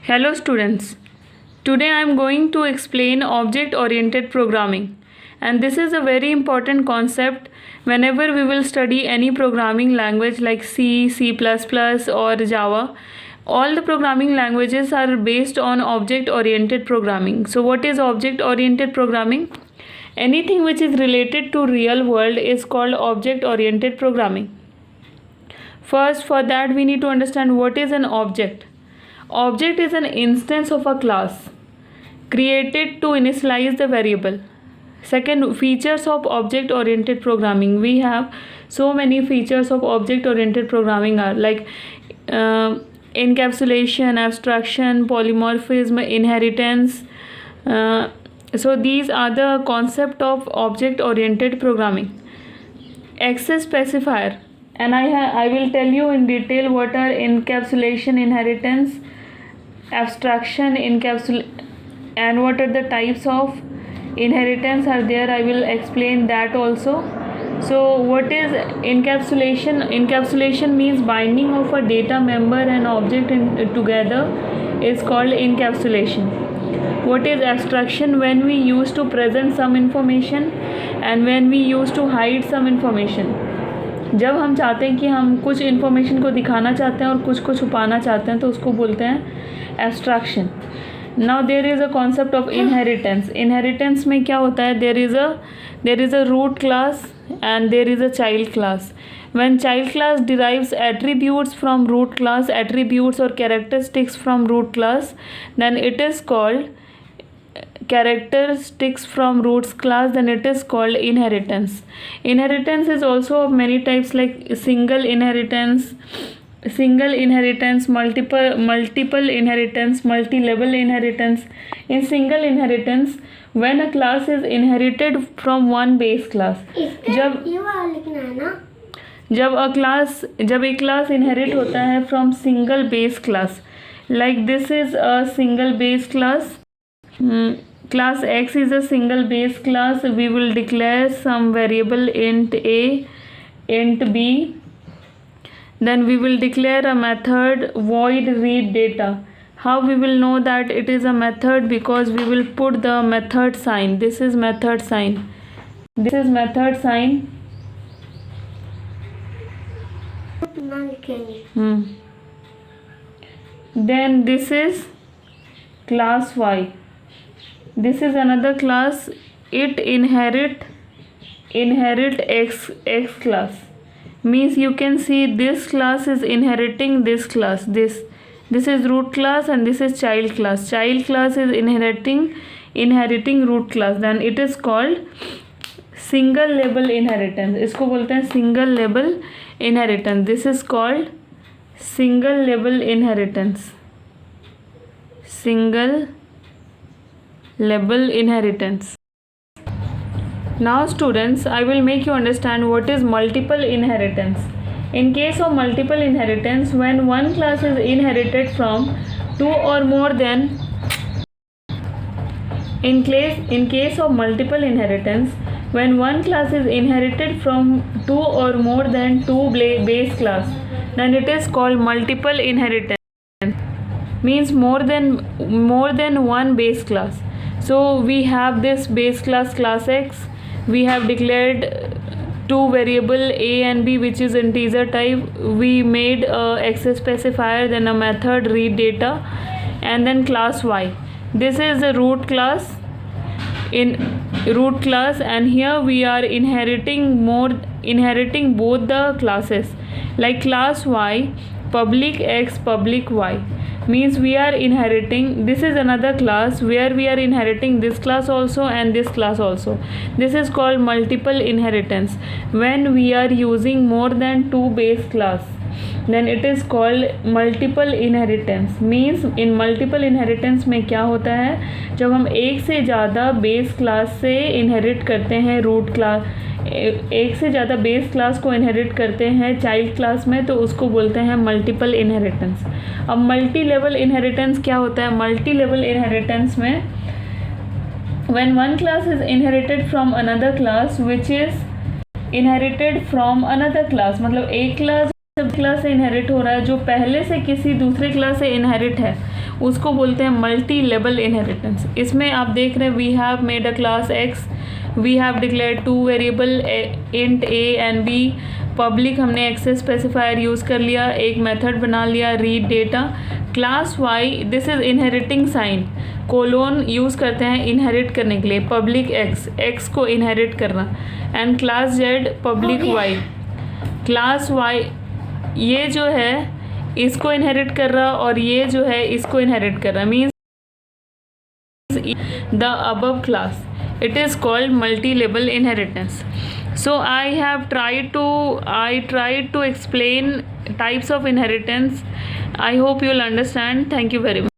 Hello students, today I am going to explain object oriented programming, and this is a very important concept whenever we will study any programming language like C, C++ or Java. All the programming languages are based on object oriented programming. So what is object oriented programming? Anything which is related to real world is called object oriented programming. First, for that we need to understand what is an object. Object is an instance of a class created to initialize the variable. Second, features of object oriented programming. We have so many features of object oriented programming are like encapsulation, abstraction, polymorphism, inheritance. So these are the concept of object oriented programming. Access specifier, and I will tell you in detail what are encapsulation, inheritance, abstraction, and what are the types of inheritance are there. I will explain that also. So what is encapsulation? Encapsulation means binding of a data member and object together is called encapsulation. What is abstraction? When we use to present some information and when we use to hide some information. जब हम चाहते हैं कि हम कुछ information को दिखाना चाहते हैं और कुछ को छुपाना चाहते हैं तो उसको बोलते हैं abstraction. Now there is a concept of inheritance. Inheritance में क्या होता है? There is a root class and there is a child class. When child class derives attributes from root class, attributes और characteristics from root class, then it is called characteristics from roots class, then it is called inheritance. Inheritance is also of many types like single inheritance, multiple inheritance, multi-level inheritance. In single inheritance, when a class is inherited from one base class, जब एक class inherit होता है from single base class, like this is a single base class. Class X is a single base class. We will declare some variable int A, int B. Then we will declare a method void read data. How we will know that it is a method? Because we will put the method sign. This is method sign. This is method sign. Then this is class Y. This is another class. It inherit x class. Means you can see this class is inheriting this class. This is root class and this is child class. Child class is inheriting root class. Then it is called single label inheritance. इसको बोलते हैं single label inheritance. This is called single label inheritance. Single label inheritance. Now students, I will make you understand what is multiple inheritance. In case of multiple inheritance, when one class is inherited from two or more than in case of multiple inheritance, when one class is inherited from two or more than two base class, then it is called multiple inheritance. Means more than one base class. So we have this base class X. We have declared two variable A and B which is integer type. We made a access specifier, then a method read data, and then class Y. This is the root class and here we are inheriting both the classes like class Y, public X, public Y. Means we are inheriting, this is another class where we are inheriting this class also and this class also. This is called multiple inheritance. When we are using more than two base class, then it is called multiple inheritance. Means in multiple inheritance में क्या होता है? जब हम एक से ज़्यादा base class से इनहेरिट करते हैं रूट क्लास, एक से ज़्यादा बेस क्लास को इनहेरिट करते हैं चाइल्ड क्लास में, तो उसको बोलते हैं मल्टीपल इनहेरिटेंस. अब मल्टी लेवल इनहेरिटेंस क्या होता है? मल्टी लेवल इनहेरिटेंस में when one class is inherited from another class which is inherited from another class, मतलब एक क्लास से इनहेरिट हो रहा है जो पहले से किसी दूसरे क्लास से इनहेरिट है, उसको बोलते हैं मल्टी लेवल इनहेरिटेंस। इसमें आप देख रहे हैं we have made a class X, we have declare 2 variable int A and B, public हमने एक्सेस स्पेसिफायर यूज़ कर लिया, एक मेथड बना लिया read data, class Y this is inheriting sign, colon use करते हैं इनहेरिट करने के लिए, पब्लिक एक्स को इनहेरिट करना, and class Z public Y, class Y ये जो है इसको इनहेरिट कर रहा और ये जो है इसको इनहेरिट कर रहा, means the above class. It is called multi-level inheritance. So I tried to explain types of inheritance. I hope you'll understand. Thank you very much.